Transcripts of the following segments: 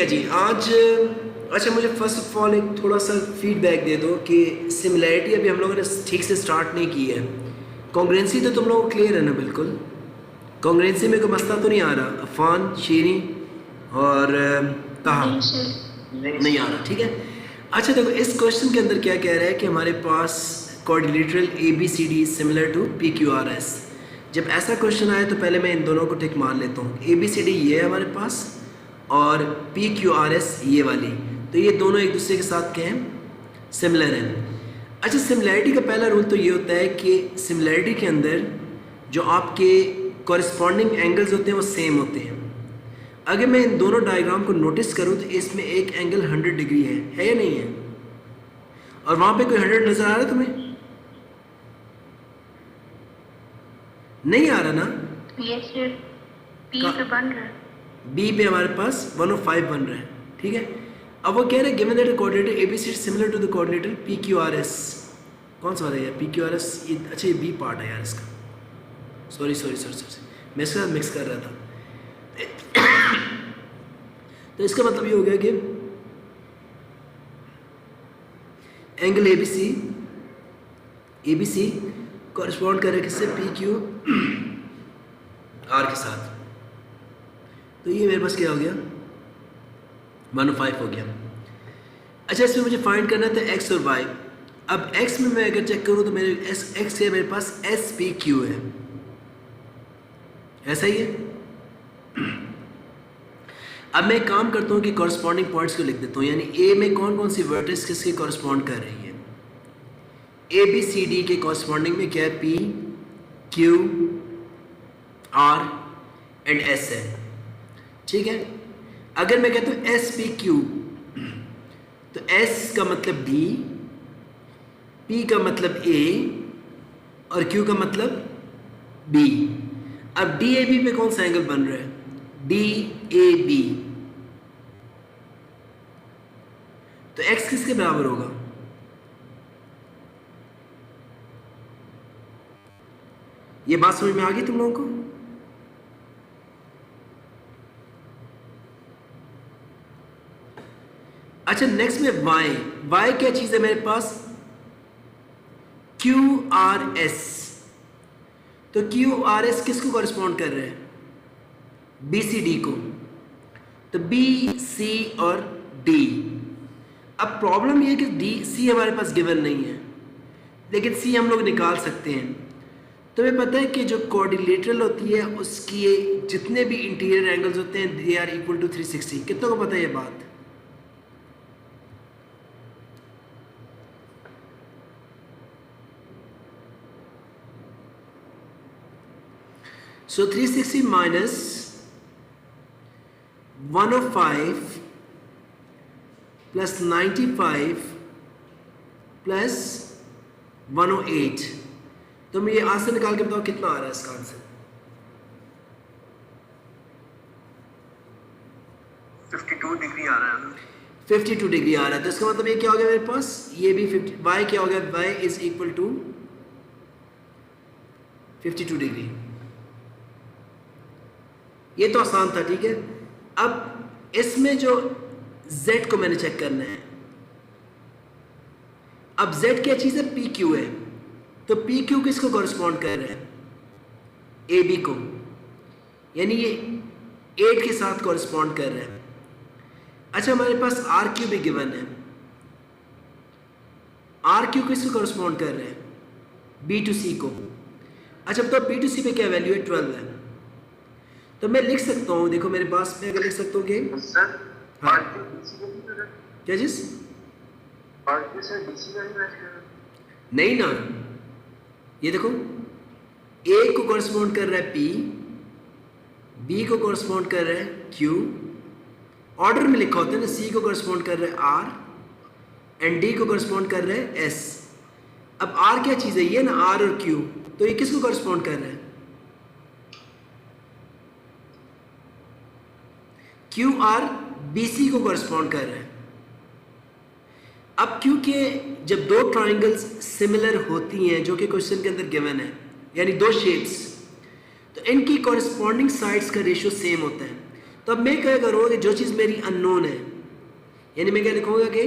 जी आज अच्छा मुझे फर्स्ट ऑफ ऑल एक थोड़ा सा फीडबैक दे दो कि सिमिलैरिटी अभी हम लोगों ने ठीक से स्टार्ट नहीं की है। कॉन्ग्रेंसी तो तुम लोगों को क्लियर है ना? बिल्कुल कॉन्ग्रेंसी में कोई मसला तो नहीं आ रहा? अफान, शीरी और ताहा नहीं आ रहा, ठीक है। अच्छा देखो इस क्वेश्चन के अंदर क्या कह रहा है कि हमारे पास quadrilateral A B C D similar to P Q R S. जब ऐसा क्वेश्चन आए तो पहले मैं इन दोनों को टिक मार लेता हूँ। ए बी सी डी ये है हमारे पास और पी क्यू आर एस ये वाली, तो ये दोनों एक दूसरे के साथ क्या हैं? सिमिलर हैं। अच्छा सिमिलैरिटी का पहला रूल तो ये होता है कि सिमिलैरिटी के अंदर जो आपके कॉरस्पॉन्डिंग एंगल्स होते हैं वो सेम होते हैं। अगर मैं इन दोनों डायग्राम को नोटिस करूँ तो इसमें एक एंगल 100 डिग्री है या नहीं है? और वहाँ पे कोई 100 नज़र आ रहा है तुम्हें? नहीं आ रहा ना? यस सर, पी पे बन रहा है, बी पे हमारे पास 105 बन रहा है, ठीक है। अब वो कह रहे हैं given that coordinator ABC similar to the coordinator P Q R S. कौन सा वाला है पी क्यू आर एस? अच्छा ये बी पार्ट है यार इसका, सॉरी मैं इसका मिक्स कर रहा था। तो इसका मतलब ये हो गया कि angle A B C correspond कर रहा है किससे? पी क्यू आर के साथ। तो ये मेरे पास क्या हो गया? 105 हो गया। अच्छा इसमें मुझे फाइंड करना था एक्स और वाई। अब एक्स में मैं अगर चेक करूँ तो मेरे एक्स है मेरे पास एस पी क्यू है, ऐसा ही है। अब मैं एक काम करता हूँ कि कॉरस्पॉन्डिंग पॉइंट्स को लिख देता हूँ, यानी ए में कौन कौन सी वर्टेक्स किसके कॉरस्पॉन्ड कर रही है। ए बी सी डी के कॉरस्पॉन्डिंग में क्या है? P Q are and S है, ठीक है। अगर मैं कहता हूँ एस पी क्यू तो एस का मतलब डी, पी का मतलब ए और क्यू का मतलब बी। अब डी ए बी पे कौन सा एंगल बन रहा है? D A B. तो एक्स किसके बराबर होगा? ये बात समझ में आ गई तुम लोगों को? अच्छा नेक्स्ट में वाई। वाई क्या चीज है मेरे पास? Q R S. तो क्यू आर एस किसको कॉरस्पॉन्ड कर रहे हैं? बी सी डी को। तो बी सी और डी। अब प्रॉब्लम ये है कि डी सी हमारे पास गिवन नहीं है, लेकिन सी हम लोग निकाल सकते हैं। तुम्हें पता है कि जो कोऑर्डिनेटरल होती है उसकी जितने भी इंटीरियर एंगल्स होते हैं दे आर इक्वल टू 360। कितनों को पता है ये बात? So 360 minus 105 plus 95 plus 108। तो मैं ये आज से निकाल के बताओ कितना आ रहा है इसका आंसर? 52 डिग्री आ रहा है। 52 डिग्री आ रहा है। तो इसका मतलब ये क्या हो गया मेरे पास? ये भी 50। वाई क्या हो गया? Y is equal to 52 degree. ये तो आसान था, ठीक है। अब इसमें जो z को मैंने चेक करना है। अब z क्या चीज है? पी क्यू है। तो पी क्यू किसको कॉरस्पॉन्ड कर रहा है? ए बी को, यानी ये 8 के साथ कॉरस्पॉन्ड कर रहा है। अच्छा हमारे पास आर क्यू भी गिवन है। आर क्यू किसको कॉरस्पॉन्ड कर रहे हैं? बी टू सी को। अच्छा तो बी टू सी पे क्या वैल्यू है? 12 है। तो मैं लिख सकता हूँ, देखो मेरे पास मैं अगर लिख सकता हूँ कि सर हाँ क्या चीज? नहीं ना, ये देखो ए को कॉरस्पॉन्ड कर रहा है पी, बी को कॉरस्पॉन्ड कर रहा है क्यू, ऑर्डर में लिखा होता है ना, सी को कॉरस्पॉन्ड कर रहा है आर एंड डी को कॉरस्पॉन्ड कर रहा है एस। अब आर क्या चीज़ है? ये ना आर और क्यू, तो ये किसको कॉरस्पॉन्ड कर रहा है? क्यू आर बी सी को कॉरस्पॉन्ड कर रहा है। अब क्योंकि जब दो ट्राइंगल्स सिमिलर होती हैं जो कि क्वेश्चन के अंदर गिवन है, यानी दो शेप्स, तो इनकी कॉरस्पॉन्डिंग साइड्स का रेशियो सेम होता है। तो अब मैं क्या करूँगा कि जो चीज़ मेरी अननोन है, यानी मैं क्या लिखूँगा कि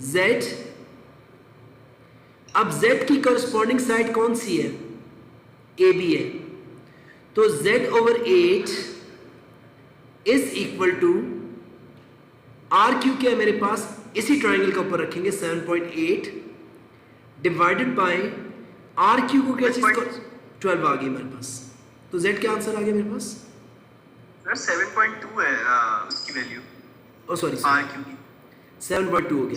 z, अब z की कॉरस्पॉन्डिंग साइड कौन सी है? ए बी है, तो z/8 is equal to R Q क्या है मेरे पास, इसी ट्राइंगल के ऊपर रखेंगे 7.8 डिवाइडेड बाय आर क्यू को क्या चीज़ को 12 आ गई मेरे पास, तो z क्या आंसर आ गया मेरे पास? सर 7.2 है उसकी value. Oh sorry R Q की 7.2 हो गया।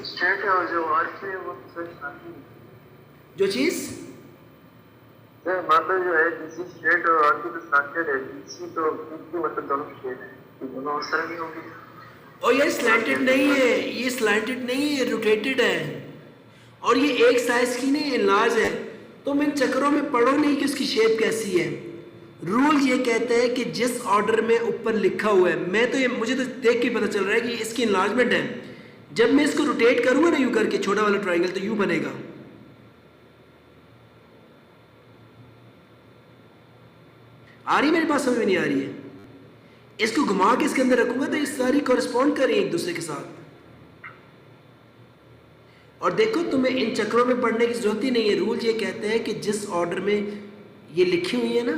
स्टेट है और जो आर क्यू है वो जो चीज़ सर मतलब जो है डीसी स्टेट और आर क्यू तो स्टैंडर्ड है, डीसी तो पीक्यू मतलब दोनों स्टेट है, तो दोनों उस तरह की होगी। और ये स्लैंटेड नहीं है, ये स्लैंटेड नहीं है, रोटेटेड है, और ये एक साइज की नहीं इनलार्ज है। तो मैं चक्रों में पढ़ो नहीं कि उसकी शेप कैसी है। रूल ये कहता है कि जिस ऑर्डर में ऊपर लिखा हुआ है, मैं तो ये मुझे तो देख के पता चल रहा है कि इसकी इनलार्जमेंट है। जब मैं इसको रोटेट करूंगा ना यूं करके छोटा वाला ट्राइंगल, तो यूं बनेगा। आ रही मेरे पास समझ में नहीं आ रही है? इसको घुमा के इसके अंदर रखूंगा तो ये सारी कॉरेस्पॉन्ड कर रही है एक दूसरे के साथ। और देखो तुम्हें इन चक्रों में पढ़ने की जरूरत ही नहीं है। रूल ये कहते हैं कि जिस ऑर्डर में ये लिखी हुई है ना,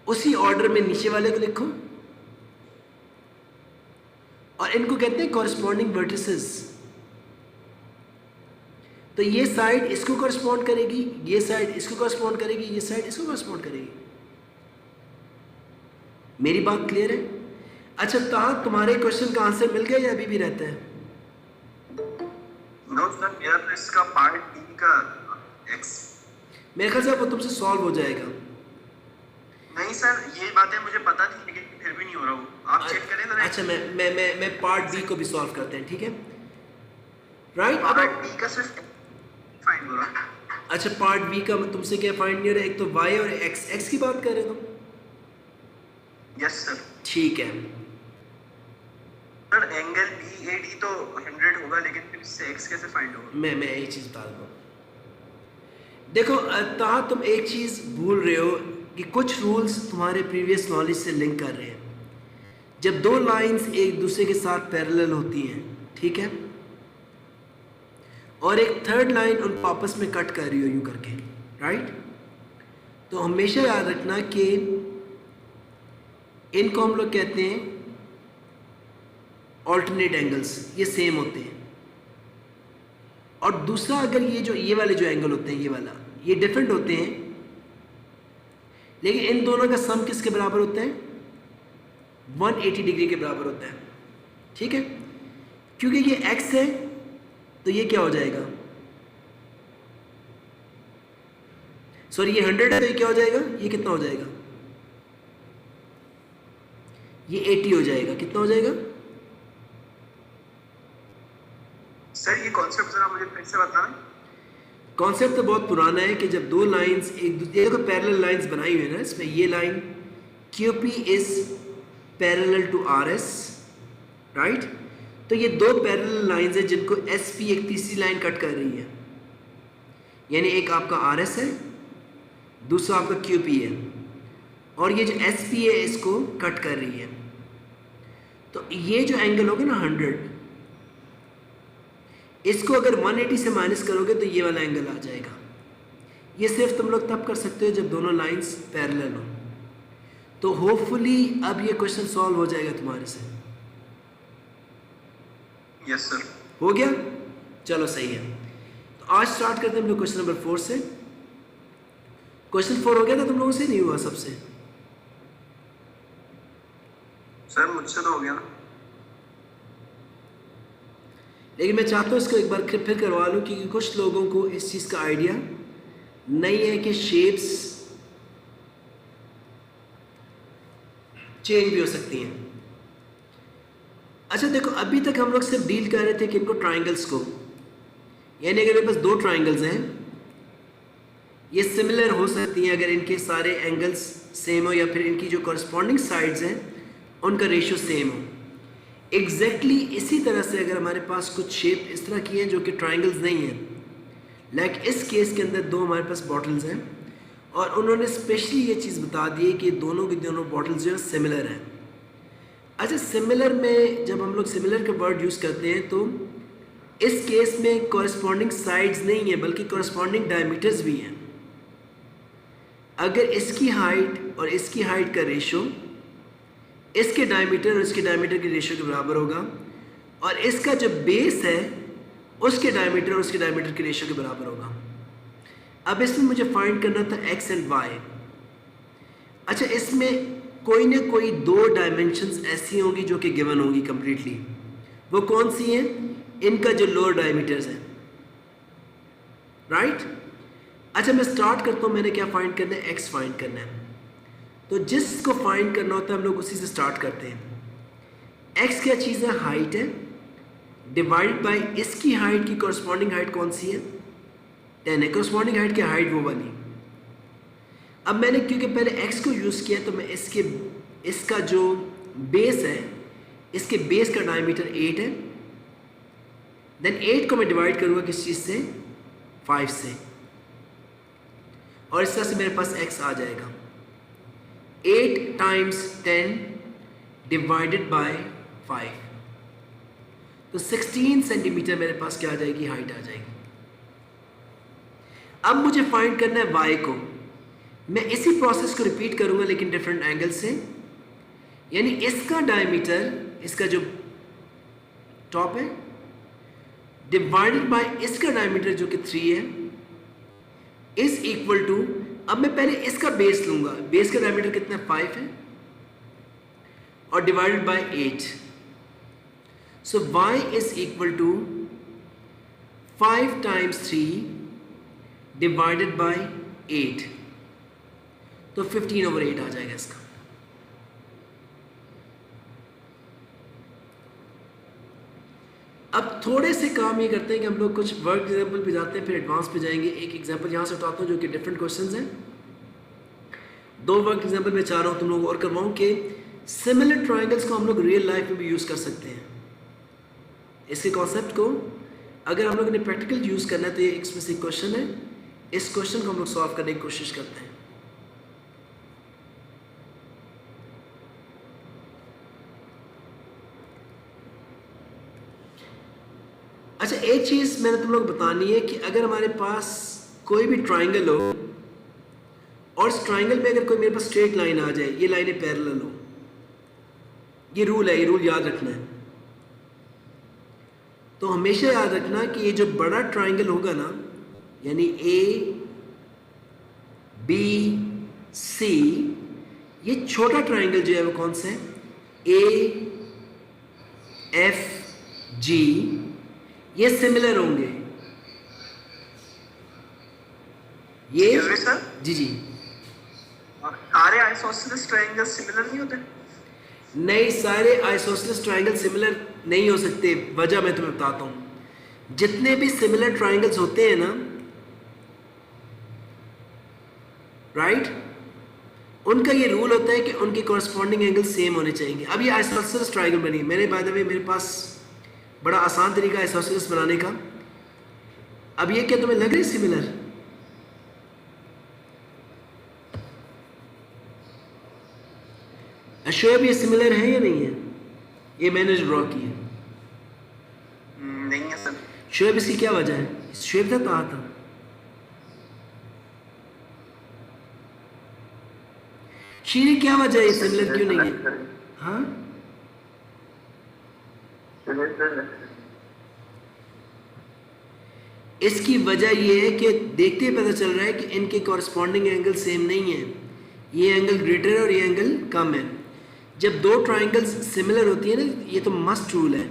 उसी ऑर्डर में नीचे वाले को लिखो, और इनको कहते हैं कॉरेस्पॉन्डिंग वर्टिसेस। तो ये साइड इसको कॉरेस्पॉन्ड करेगी, ये साइड इसको कॉरेस्पॉन्ड करेगी, ये साइड इसको कॉरेस्पॉन्ड करेगी। मेरी बात क्लियर है? अच्छा, तो तुम्हारे क्वेश्चन का आंसर मिल गया या अभी भी रहता है? नो सर, मेरा तो इसका पार्ट बी का एक्स, मेरे ख्याल से वो तुमसे सॉल्व हो जाएगा। नहीं सर ये बातें मुझे पता थी लेकिन फिर भी नहीं हो रहा हूँ, आप चेक करें जरा। अच्छा, मैं पार्ट बी को भी सॉल्व करते हैं, ठीक है? राइट, पार्ट बी का सिर्फ फाइंड हो रहा। अच्छा, पार्ट बी का तुमसे क्या फाइंड नहीं हो रहा? एक तो वाई और एक्स की बात कर रहे हो तुम? Yes sir. ठीक है सर एंगल BAD तो 100 होगा, लेकिन फिर इससे x कैसे फाइंड होगा? मैं एक चीज़ बता दूँ। देखो ताहा तुम एक चीज़ भूल रहे हो कि कुछ रूल्स तुम्हारे प्रीवियस नॉलेज से लिंक कर रहे हैं। जब दो लाइंस एक दूसरे के साथ पैरेलल होती हैं, ठीक है, और एक थर्ड लाइन उनको आपस में कट कर रही हो यूँ करके, राइट, तो हमेशा याद रखना कि इनको हम लोग कहते हैं ऑल्टरनेट एंगल्स, ये सेम होते हैं। और दूसरा, अगर ये वाले जो एंगल होते हैं, ये वाला, ये डिफरेंट होते हैं, लेकिन इन दोनों का सम किसके बराबर होता है? 180 डिग्री के बराबर होता है, ठीक है? क्योंकि ये x है तो ये क्या हो जाएगा? सॉरी, ये 100 है तो ये क्या हो जाएगा? ये कितना हो जाएगा? ये 80 हो जाएगा। कितना हो जाएगा? सर ये कॉन्सेप्ट जरा मुझे फिर से बताना। कॉन्सेप्ट तो बहुत पुराना है कि जब दो लाइंस एक दूसरे को पैरेलल लाइंस बनाई हुई है ना, इसमें ये line QP is parallel to RS, right, तो ये दो पैरेलल लाइंस हैं जिनको SP एक तीसरी लाइन कट कर रही है, यानी एक आपका RS है, दूसरा आपका QP है, और ये जो SP है इसको कट कर रही है। तो ये जो एंगल होगा ना 100, इसको अगर 180 से माइनस करोगे तो ये वाला एंगल आ जाएगा। ये सिर्फ तुम लोग तब कर सकते हो जब दोनों लाइंस पैरेलल हो। तो होपफुली अब ये क्वेश्चन सॉल्व हो जाएगा तुम्हारे से। Yes sir. हो गया? चलो सही है। तो आज स्टार्ट करते हैं हम लोग क्वेश्चन नंबर 4 से। क्वेश्चन 4 हो गया था तुम लोगों से? नहीं हुआ सबसे? सर मुझसे तो हो गया ना, लेकिन मैं चाहता हूँ इसको एक बार फिर करवा लूँ, क्योंकि कुछ लोगों को इस चीज़ का आइडिया नहीं है कि शेप्स चेंज भी हो सकती हैं। अच्छा देखो, अभी तक हम लोग सिर्फ डील कर रहे थे कि इनको ट्राइंगल्स को, यानी अगर मेरे पास दो ट्राइंगल्स हैं, ये सिमिलर हो सकती हैं अगर इनके सारे एंगल्स सेम हो, या फिर इनकी जो कॉरस्पॉन्डिंग साइड्स हैं उनका रेशियो सेम हो। एग्जैक्टली इसी तरह से अगर हमारे पास कुछ शेप इस तरह की हैं जो कि ट्राइंगल्स नहीं हैं, लाइक इस केस के अंदर दो हमारे पास बॉटल्स हैं और उन्होंने स्पेशली ये चीज़ बता दी है कि दोनों की दोनों बॉटल्स जो है सिमिलर हैं। अच्छा, सिमिलर में जब हम लोग सिमिलर का वर्ड यूज़ करते हैं तो इस केस में कॉरस्पॉन्डिंग साइड्स नहीं है बल्कि कॉरस्पॉन्डिंग डायमीटर्स भी हैं। अगर इसकी हाइट और इसकी हाइट का रेशो इसके डायमीटर और इसके डायमीटर के रेशो के बराबर होगा और इसका जो बेस है उसके डायमीटर और उसके डायमीटर के रेशो के बराबर होगा। अब इसमें मुझे फाइंड करना था x एंड y। अच्छा, इसमें कोई ना कोई दो डायमेंशंस ऐसी होंगी जो कि गिवन होंगी कंप्लीटली। वो कौन सी हैं? इनका जो लोअर डायमीटर्स है, राइट। अच्छा, मैं स्टार्ट करता हूँ। मैंने क्या फाइंड करना है? x फाइंड करना है। तो जिसको फाइंड करना होता है हम लोग उसी से स्टार्ट करते हैं। x क्या चीज़ है? हाइट है, डिवाइड बाई इसकी हाइट की कॉरस्पॉन्डिंग हाइट कौन सी है? 10 है। कॉरस्पॉन्डिंग हाइट की हाइट वो वाली। अब मैंने क्योंकि पहले x को यूज़ किया तो मैं इसका जो बेस है, इसके बेस का डायमीटर 8 है। देन 8 को मैं डिवाइड करूँगा किस चीज़ से? 5 से, और इस तरह से मेरे पास x आ जाएगा 8 टाइम्स 10 डिवाइडेड बाय 5। तो 16 सेंटीमीटर मेरे पास क्या आ जाएगी? हाइट आ जाएगी। अब मुझे फाइंड करना है y को। मैं इसी प्रोसेस को रिपीट करूंगा लेकिन डिफरेंट एंगल से। यानी इसका डायमीटर, इसका जो टॉप है, डिवाइडेड बाय इसका डायमीटर जो कि 3 है, इज इक्वल टू, अब मैं पहले इसका बेस लूंगा। बेस का डायमीटर कितना? 5 है, और divided by 8। So y is equal to 5 times 3 divided by 8। तो 15/8 आ जाएगा इसका। अब थोड़े से काम ये करते हैं कि हम लोग कुछ वर्क एग्जाम्पल पे जाते हैं, फिर एडवांस पे जाएंगे। एक एग्जाम्पल यहाँ से उठाता हूँ जो कि डिफरेंट क्वेश्चंस हैं। 2 वर्क एग्जाम्पल मैं चाह रहा हूँ तुम लोग और करवाऊँ कि सिमिलर ट्राइंगल्स को हम लोग रियल लाइफ में भी यूज़ कर सकते हैं। इसके कॉन्सेप्ट को अगर हम लोग ने प्रैक्टिकल यूज़ करना है तो ये इसमें से क्वेश्चन है। इस क्वेश्चन को हम लोग सॉल्व करने की कोशिश करते हैं। अच्छा, एक चीज़ मैंने तुम लोग बतानी है कि अगर हमारे पास कोई भी ट्राइंगल हो और इस ट्राइंगल में अगर कोई मेरे पास स्ट्रेट लाइन आ जाए, ये लाइनें पैरेलल हो, ये रूल है, ये रूल याद रखना है। तो हमेशा याद रखना कि ये जो बड़ा ट्राइंगल होगा ना, यानी ए बी सी, ये छोटा ट्राइंगल जो है वो कौन सा है? ए एफ जी, ये सिमिलर होंगे। ये सर जी जी, सारे आइसोसेलेस ट्रायंगल सिमिलर नहीं होते? नहीं, सारे आइसोसेलेस ट्राइंगल सिमिलर नहीं हो सकते। वजह मैं तुम्हें बताता हूँ। जितने भी सिमिलर ट्राइंगल्स होते हैं ना, राइट, उनका ये रूल होता है कि उनके कॉरस्पॉन्डिंग एंगल सेम होने चाहिए। अब ये आइसोसेलेस ट्राइंगल बनी, मैंने बाय द वे मेरे पास बड़ा आसान तरीका है आइसोसेलेस बनाने का। अब ये क्या तुम्हें लग रही है सिमिलर? शोएब, ये सिमिलर है या नहीं है? ये मैंने ड्रॉ की है। नहीं है सर। शोएब, इसकी क्या वजह है? शोएब था कहा था शीरी, क्या वजह है? ये सिमिलर क्यों नहीं है? हाँ, इसकी वजह यह है कि देखते ही पता चल रहा है कि इनके कॉरस्पॉन्डिंग एंगल सेम नहीं है। ये एंगल ग्रेटर है और ये एंगल कम है। जब दो ट्राइंगल्स सिमिलर होती है ना, ये तो मस्ट रूल है।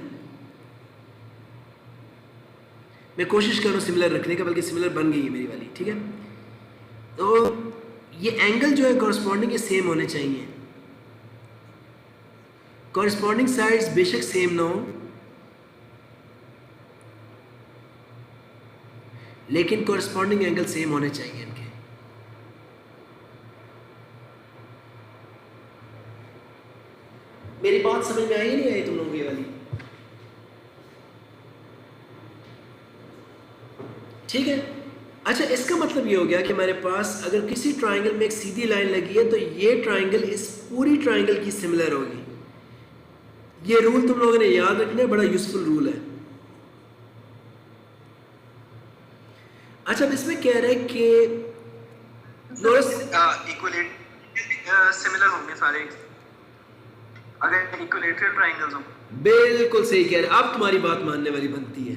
मैं कोशिश कर रहा हूँ सिमिलर रखने का, बल्कि सिमिलर बन गई है मेरी वाली, ठीक है। तो ये एंगल जो है कॉरस्पॉन्डिंग, ये सेम होने चाहिए। कॉरस्पॉन्डिंग साइड्स बेशक सेम ना हो, लेकिन कॉरस्पॉन्डिंग एंगल सेम होने चाहिए इनके। मेरी बात समझ में आई नहीं आई तुम लोगों की वाली? ठीक है। अच्छा, इसका मतलब ये हो गया कि हमारे पास अगर किसी ट्राइंगल में एक सीधी लाइन लगी है तो ये ट्राइंगल इस पूरी ट्राइंगल की सिमिलर होगी। ये रूल तुम लोगों ने याद रखना है, बड़ा यूजफुल रूल है। अच्छा, अब इसमें कह रहे हैं कि सिमिलर होंगे सारे अगर इक्विलेटरल ट्राइंगल्स हो। बिल्कुल सही कह रहे हैं, अब तुम्हारी बात मानने वाली बनती है,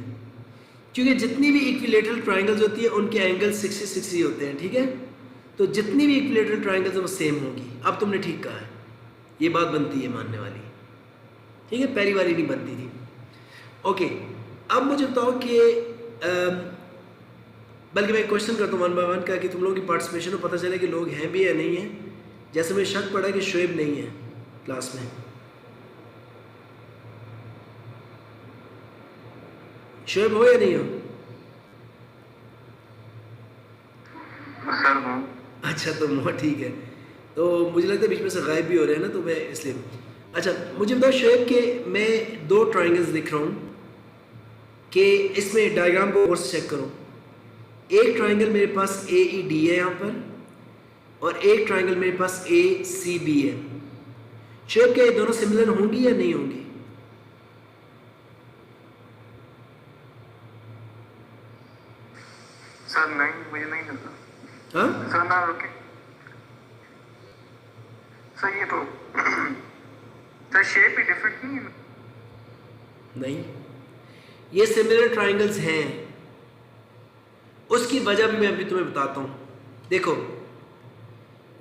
क्योंकि जितनी भी इक्विलेटरल ट्राइंगल्स होती है उनके एंगल 60-60 होते हैं, ठीक है। तो जितनी भी इक्विलेटरल ट्राइंगल्स वो सेम होगी। अब तुमने ठीक कहा है, ये बात बनती है मानने वाली, ठीक है, पहली बार ही नहीं बनती थी। ओके, अब मुझे बताओ कि बल्कि मैं क्वेश्चन करता हूँ वन बाय वन का कि तुम लोगों की पार्टिसिपेशन को पता चले कि लोग हैं भी या नहीं है। जैसे मुझे शक पड़ा कि शोएब नहीं है क्लास में। शोएब हो या नहीं हो? सर हूँ। अच्छा, तो बहुत ठीक है। तो मुझे लगता है बीच में से गायब भी हो रहे हैं ना, तो मैं इसलिए। अच्छा, मुझे बताओ शोएब कि मैं दो ट्राइंगल्स दिख रहा हूँ कि इसमें डायग्राम को और चेक करो। एक ट्राइंगल मेरे पास ए ई डी है यहाँ पर, और एक ट्राइंगल मेरे पास ए सी बी है। शोएब, क्या ये दोनों सिमिलर होंगी या नहीं होंगी? सर नहीं, मुझे नहीं लगता। हाँ सर ना, ओके सर, ये तो सर शेप ही डिफरेंट नहीं है। नहीं, ये सिमिलर ट्राइंगल्स हैं। उसकी वजह भी मैं अभी तुम्हें बताता हूँ। देखो,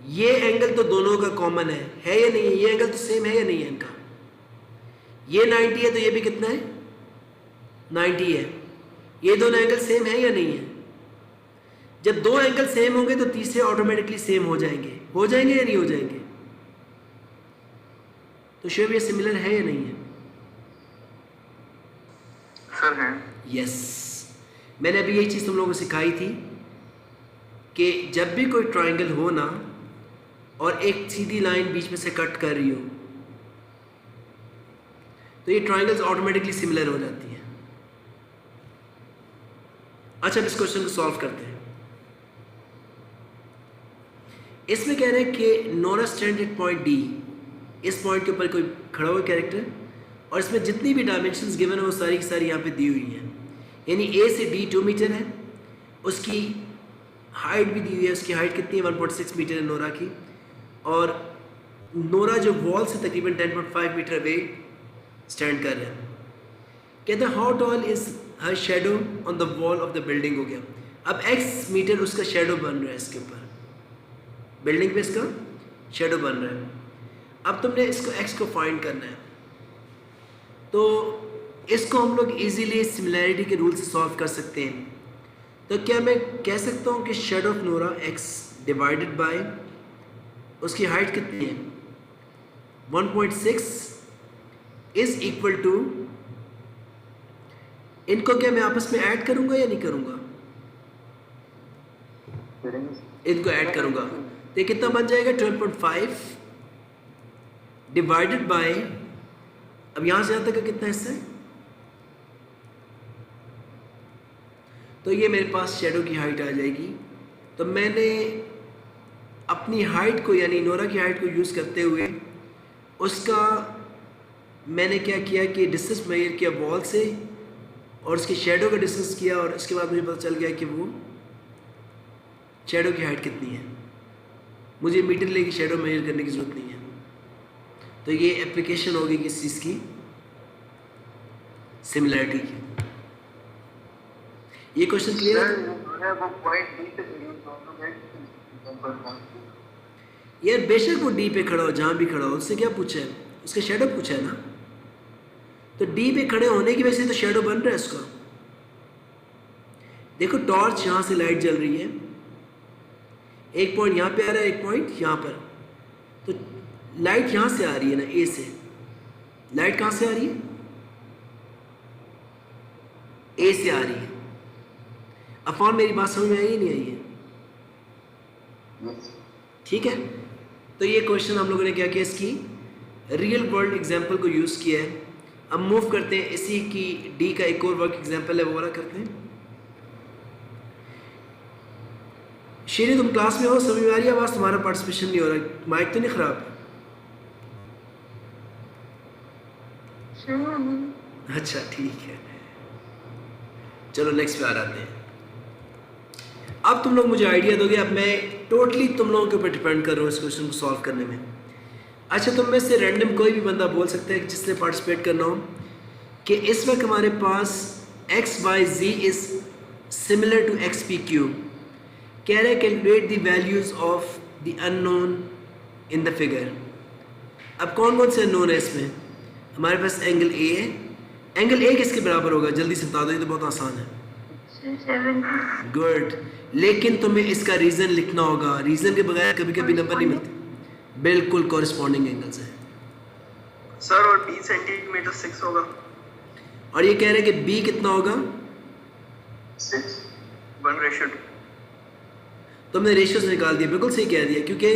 ये एंगल तो दोनों का कॉमन है या नहीं है? ये एंगल तो सेम है या नहीं है इनका? ये 90 है तो ये भी कितना है? 90 है। ये दोनों एंगल सेम है या नहीं है? जब दो एंगल सेम होंगे तो तीसरे ऑटोमेटिकली सेम हो जाएंगे या नहीं हो जाएंगे? तो शोएब, ये सिमिलर है या नहीं है? सर है। यस, मैंने अभी यही चीज़ तुम लोगों को सिखाई थी कि जब भी कोई ट्राइंगल हो ना और एक सीधी लाइन बीच में से कट कर रही हो तो ये ट्राइंगल्स ऑटोमेटिकली सिमिलर हो जाती हैं। अच्छा, अब इस क्वेश्चन को सॉल्व करते हैं। इसमें कह रहे हैं कि Nora stand at point D. इस पॉइंट के ऊपर कोई खड़ा हुआ कैरेक्टर, और इसमें जितनी भी डायमेंशंस गिवन है वो सारी की सारी यहाँ पे दी हुई हैं। यानी ए से डी 2 मीटर है, उसकी हाइट भी दी हुई है। उसकी हाइट कितनी है? 1.6 मीटर है नोरा की। और नोरा जो वॉल से तकरीबन 10.5 मीटर अवे स्टैंड कर रहे हैं। कहते हैं how tall is her shadow on the wall of the building. हो गया। अब x मीटर उसका शेडो बन रहा है इसके ऊपर, बिल्डिंग पे इसका शेडो बन रहा है। अब तुमने इसको x को फाइंड करना है, तो इसको हम लोग इजीली सिमिलैरिटी के रूल से सॉल्व कर सकते हैं। तो क्या मैं कह सकता हूँ कि shadow of Nora x divided by उसकी हाइट कितनी है 1.6 इज इक्वल टू, इनको क्या मैं आपस में ऐड करूंगा या नहीं करूंगा? इनको ऐड करूंगा तो ये कितना बन जाएगा 12.5 डिवाइडेड बाय, अब यहां से यहां तक का कितना हिस्सा है, तो ये मेरे पास शेडो की हाइट आ जाएगी। तो मैंने अपनी हाइट को यानी नोरा की हाइट को यूज़ करते हुए उसका मैंने क्या किया कि डिस्टेंस मेजर किया वॉल से और उसकी शेडो का डिस्टेंस किया, और इसके बाद मुझे पता चल गया कि वो शेडो की हाइट कितनी है। मुझे मीटर लेके शेडो मेजर करने की ज़रूरत नहीं है। तो ये एप्लीकेशन होगी किस चीज़ की? सिमिलैरिटी की। ये क्वेश्चन क्लियर है? वो पॉइंट डी पे यार बेशक वो डी पे खड़ा हो, जहाँ भी खड़ा हो, उससे क्या पूछा है? उसका शेडो पूछा है ना। तो डी पे खड़े होने की वजह से तो शेडो बन रहा है उसका। देखो टॉर्च यहाँ से लाइट जल रही है, एक पॉइंट यहाँ पे आ रहा है, एक पॉइंट यहाँ पर। तो लाइट यहाँ से आ रही है ना, ए से। लाइट कहाँ से आ रही है? ए से आ रही है। अफॉन मेरी बात समझ में आई नहीं आई है? ठीक है। तो ये क्वेश्चन हम लोगों ने क्या किया, इसकी रियल वर्ल्ड एग्जांपल को यूज़ किया है। अब मूव करते हैं, इसी की डी का एक और वर्क एग्जांपल है वो वाला करते हैं। शेरी तुम क्लास में हो, समझ में आ रही है आवाज़? तुम्हारा पार्टिसिपेशन नहीं हो रहा, माइक तो नहीं ख़राब? अच्छा ठीक है, चलो नेक्स्ट पे आ जाते हैं। अब तुम लोग मुझे आइडिया दोगे, अब मैं टोटली तुम लोगों के ऊपर डिपेंड कर रहा हूँ इस क्वेश्चन को सॉल्व करने में। अच्छा, तुम में से रैंडम कोई भी बंदा बोल सकता है जिसने पार्टिसिपेट करना हो कि इस वक्त हमारे पास X Y ji is similar to X P Q, कह रहे हैं calculate the values of the unknown in the figure. अब कौन कौन से अननोन है इसमें? हमारे पास एंगल ए है, एंगल ए किसके बराबर होगा? जल्दी से बता दो, ये तो बहुत आसान है। 70. गुड, लेकिन तुम्हें इसका रीज़न लिखना होगा, रीज़न के बगैर कभी कभी नंबर नहीं मिलते। बिल्कुल कॉरस्पॉन्डिंग एंगल्स है सर, और b सेंटीमीटर 6 होगा। और ये कह रहे हैं कि बी कितना होगा? 6. 1:2। तुमने रेशियोज निकाल दिया, बिल्कुल सही कह दिया, क्योंकि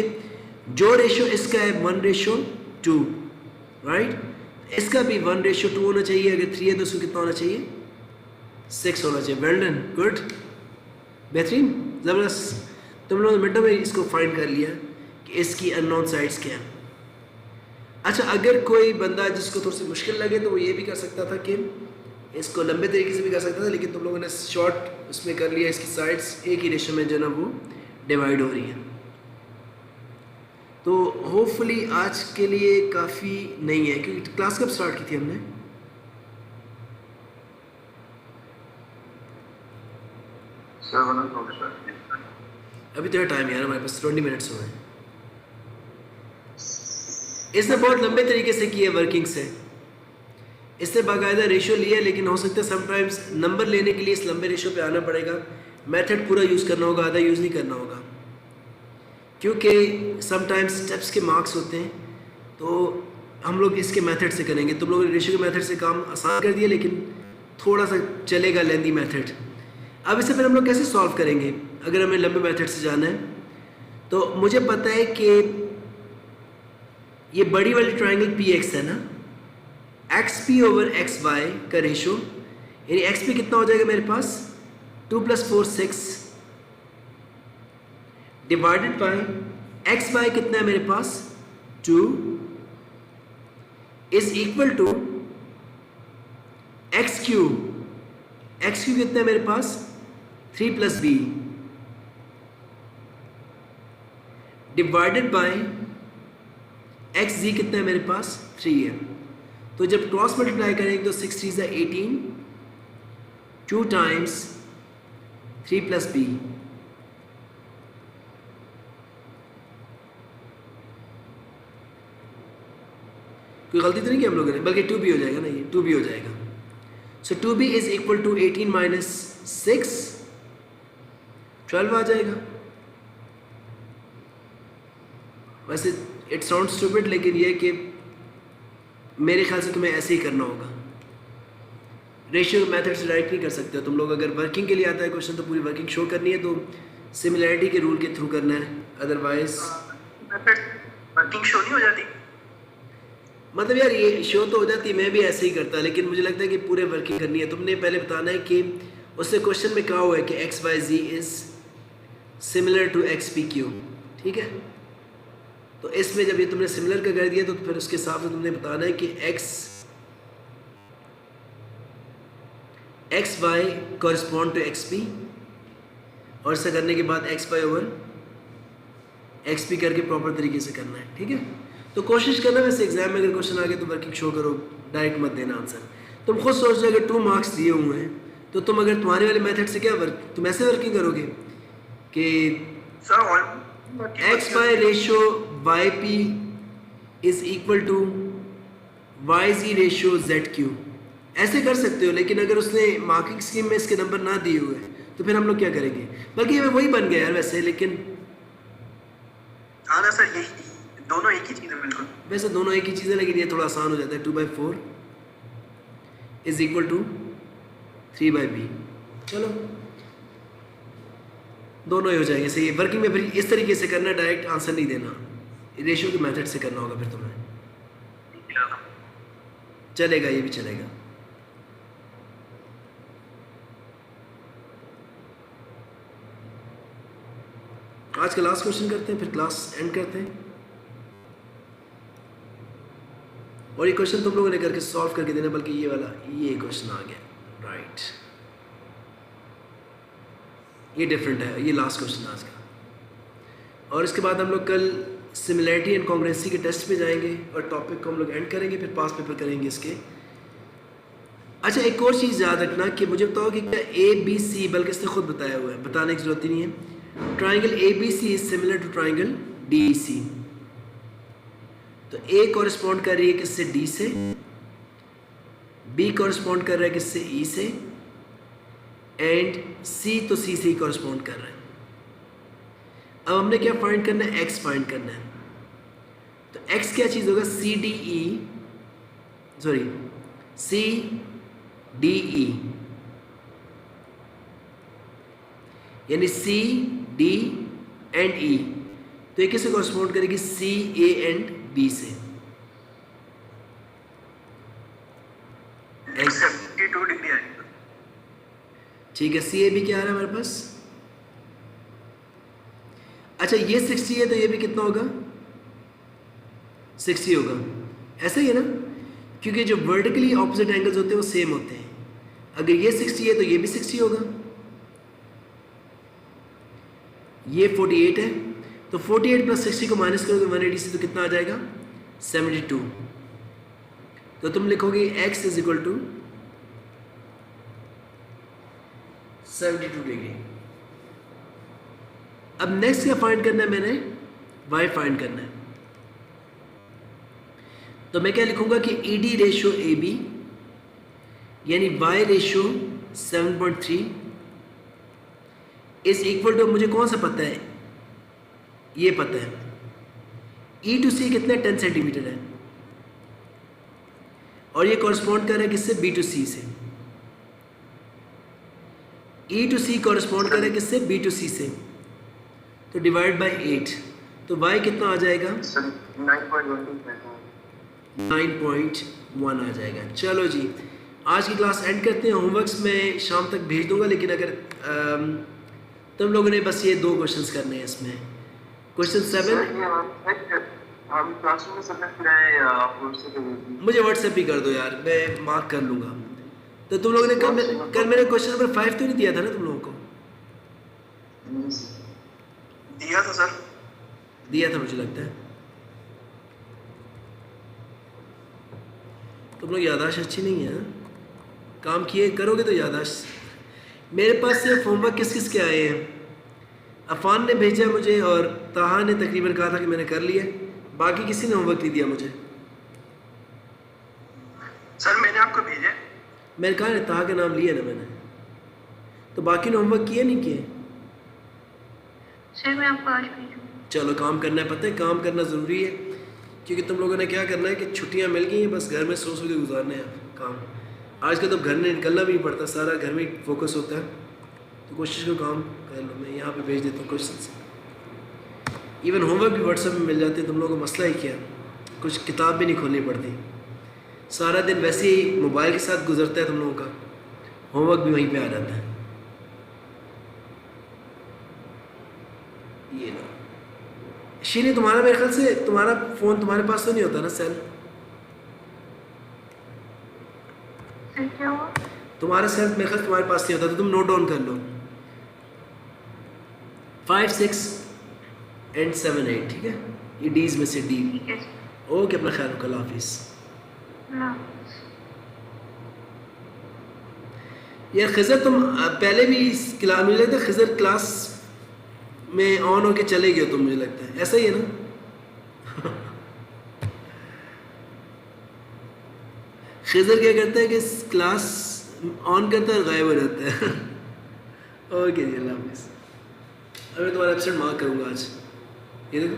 जो रेशियो इसका है 1:2, राइट? इसका भी 1:2 होना चाहिए। अगर 3 है तो उसको कितना होना चाहिए? 6 होना चाहिए। वेल डन, गुड, बेहतरीन, ज़बरदस्त। तुम लोगों ने मिनटों में इसको फाइंड कर लिया कि इसकी अननोन साइड्स क्या हैं। अच्छा, अगर कोई बंदा जिसको थोड़ी सी मुश्किल लगे तो वो ये भी कर सकता था कि इसको लंबे तरीके से भी कर सकता था, लेकिन तुम लोगों ने शॉर्ट उसमें कर लिया, इसकी साइड्स एक ही रेशो में जो ना वो डिवाइड हो रही हैं। तो होपफुली आज के लिए काफ़ी नहीं है, क्योंकि क्लास कब स्टार्ट की थी हमने? अभी तो टाइम यार हमारे पास 20 मिनट्स हुए हैं। इसने बहुत लंबे तरीके से किया वर्किंग से, इससे बाकायदा रेशो लिया, लेकिन हो सकता है समटाइम्स नंबर लेने के लिए इस लंबे रेशो पे आना पड़ेगा। मेथड पूरा यूज़ करना होगा, आधा यूज़ नहीं करना होगा, क्योंकि समटाइम्स स्टेप्स के मार्क्स होते हैं। तो हम लोग इसके मेथड से करेंगे। तुम लोगों ने रेशो के मेथड से काम आसान कर दिया, लेकिन थोड़ा सा चलेगा लेंदी मेथड। अब इससे फिर हम लोग कैसे सॉल्व करेंगे अगर हमें लंबे मेथड से जाना है? तो मुझे पता है कि ये बड़ी वाली ट्राइंगल पी एक्स है ना, X P over X Y का रेशो, यानी एक्स पी कितना हो जाएगा मेरे पास? 2 + 4 6 डिवाइडेड बाई एक्स वाई कितना है मेरे पास? 2 is equal to X cube. X cube कितना है मेरे पास? 3 + b divided by X Z कितना है मेरे पास? 3 है। तो जब क्रॉस मल्टीप्लाई करेंगे तो 6 3 = 18, 2 टाइम्स 3 + b। कोई गलती तो नहीं की हम लोगों ने? बल्कि 2b हो जाएगा ना, ये 2b हो जाएगा। सो 2b इज इक्वल टू 18 - 6 12 आ जाएगा। वैसे इट साउंड स्टूपिड, लेकिन ये कि मेरे ख्याल से तुम्हें ऐसे ही करना होगा। रेशियो मेथड से डायरेक्ट नहीं कर सकते हो तुम लोग। अगर वर्किंग के लिए आता है क्वेश्चन तो पूरी वर्किंग शो करनी है, तो सिमिलैरिटी के रूल के थ्रू करना है, अदरवाइज वर्किंग शो नहीं हो जाती। मतलब यार ये शो तो हो जाती है, मैं भी ऐसे ही करता, लेकिन मुझे लगता है कि पूरे वर्किंग करनी है। तुमने पहले बताना है कि उससे क्वेश्चन में कहा हुआ है कि X Y ji is similar to X P Q, ठीक है? तो इसमें जब ये तुमने सिमिलर का कर दिया तो फिर उसके हिसाब से तुमने बताना है कि X Y correspond to X P, और ऐसा करने के बाद X Y over X P करके प्रॉपर तरीके से करना है, ठीक है? तो कोशिश करना, वैसे एग्जाम में अगर क्वेश्चन आ गए तो वर्किंग शो करो, डायरेक्ट मत देना आंसर। तुम खुद सोच लो अगर 2 मार्क्स दिए हुए हैं तो तुम अगर तुम्हारे वाले मेथड से क्या तुम ऐसे वर्किंग करोगे कि sir X Y ratio Y P is equal to Y Z ratio Z Q, ऐसे कर सकते हो। लेकिन अगर उसने मार्किंग स्कीम में इसके नंबर ना दिए हुए तो फिर हम लोग क्या करेंगे? बल्कि वही बन गया यार वैसे, लेकिन हाँ ना सर, यही दोनों एक ही चीज़ है बिल्कुल। वैसे दोनों एक ही चीज़ है, लेकिन ये थोड़ा आसान हो जाता है। 2/4 इज इक्वल टू 3/b। चलो दोनों ही हो जाएंगे सही। वर्किंग में फिर इस तरीके से करना, डायरेक्ट आंसर नहीं देना, रेशियो के मेथड से करना होगा फिर तुम्हें। चलेगा, ये भी चलेगा। आज का लास्ट क्वेश्चन करते हैं, फिर क्लास एंड करते हैं। और ये क्वेश्चन तुम लोगों ने करके सॉल्व करके देना, बल्कि ये वाला ये क्वेश्चन आ गया, राइट। ये डिफरेंट है, ये लास्ट क्वेश्चन आज का। और इसके बाद हम लोग कल सिमिलैरिटी एंड कॉन्ग्रुएंसी के टेस्ट पे जाएंगे और टॉपिक को हम लोग एंड करेंगे, फिर पास पेपर करेंगे इसके। अच्छा, एक और चीज़ याद रखना कि मुझे बताओ कि क्या ABC, बल्कि इसने खुद बताया हुआ है, बताने की जरूरत ही नहीं है। Triangle ABC is similar to triangle DEC। तो A कॉरेस्पॉन्ड कर रही है किससे? D से। B कॉरेस्पॉन्ड कर रहा है किससे? E से। एंड C तो C से ही कॉरेस्पॉन्ड कर रहा है। अब हमने क्या फाइंड करना है? X फाइंड करना है। तो X क्या चीज़ होगा? CDE, यानी C, D एंड E। तो ये किससे कॉरेस्पॉन्ड करेगी? C, A एंड B से। 72 डिग्री आएगा। ठीक है, CAB क्या आ रहा है हमारे पास? अच्छा, ये 60 है तो ये भी कितना होगा? 60 होगा। ऐसा ही है ना, क्योंकि जो वर्टिकली ऑपोजिट एंगल्स होते हैं वो सेम होते हैं। अगर ये 60 है तो ये भी 60 होगा। ये 48 है, तो 48 प्लस 60 को माइनस करोगे 180 से तो कितना आ जाएगा? 72। तो तुम लिखोगे x is equal to 72 degree. अब नेक्स्ट क्या फाइंड करना है? मैंने y फाइंड करना है। तो मैं क्या लिखूंगा कि ED रेशियो AB यानी y ratio 7.3 is equal to, मुझे कौन सा पता है? ये पता है E to C कितना? 10 सेंटीमीटर है। और ये कॉरेस्पॉन्ड कर रहा है किससे? B to C से। E to C कॉरेस्पॉन्ड कर रहा है किससे? B to C से। तो डिवाइड बाय 8, तो y कितना आ जाएगा? 9.1 आ जाएगा। चलो जी, आज की क्लास एंड करते हैं। होमवर्क्स मैं शाम तक भेज दूंगा, लेकिन अगर तुम लोगों ने बस ये 2 क्वेश्चंस करने हैं इसमें। क्वेश्चन 7 हम क्लासरूम में सबमिट कराएं या आप व्हाट्सएप पे भेज दीजिए? मुझे व्हाट्सएप ही कर दो यार, मैं मार्क कर लूँगा। तो तुम लोगों ने कल मैंने क्वेश्चन नंबर 5 तो नहीं दिया था ना तुम लोगों को? दिया था सर। दिया था मुझे लगता है। तुम लोग याददाश्त अच्छी नहीं है, काम किए करोगे तो याददाश्त। मेरे पास सिर्फ होमवर्क किस किस के आए हैं? अफान ने भेजा मुझे और ताहा ने तकरीबन कहा था कि मैंने कर लिया, बाकी किसी ने होमवर्क नहीं दिया मुझे। सर मैंने आपको भेजा। मैंने कहा ताहा का नाम लिया ना मैंने, तो बाकी ने होमवर्क किए नहीं किए? सर मैं आपको आज भेजूँ। चलो, काम करना है, पता है काम करना ज़रूरी है, क्योंकि तुम लोगों ने क्या करना है कि छुट्टियां मिल गई हैं, बस घर में सो के गुजारने हैं काम। आजकल तो घर में निकलना भी नहीं पड़ता, सारा घर में फोकस होता है। तो कोशिश करो काम कर लो। मैं यहाँ पे भेज देता हूँ क्वेश्चन। इवन होमवर्क भी व्हाट्सएप में मिल जाते हैं। तुम लोगों को मसला ही क्या, कुछ किताब भी नहीं खोलनी पड़ती। सारा दिन वैसे ही मोबाइल के साथ गुजरता है तुम लोगों का, होमवर्क भी वहीं पे आ जाता है। ये ना शीनी, तुम्हारा मेरे ख्याल से तुम्हारा फ़ोन तुम्हारे पास तो नहीं होता ना सेल? सर क्या हुआ? तुम्हारा सेल मेरे ख्याल तुम्हारे पास नहीं होता, तो तुम नोट डाउन कर लो 5, 6 एंड 7, 8, ठीक है? ये डीज में से डी। ठीक है सर। ओके, अपना ख्याल रखो, अल्लाह हाफिज़। अल्लाह हाफ़िज़। यार खिज़र, तुम पहले भी क्लास मुझे लगता है खिज़र क्लास में ऑन होके चले गए तुम, मुझे लगता है ऐसा ही है ना? खिज़र क्या करता है कि क्लास ऑन करता है और गायब हो जाता है। ओके जी, अल्लाह हाफिज़। अब मैं तुम्हारा एब्सेंट मार्क करूँगा आज, ये देखो।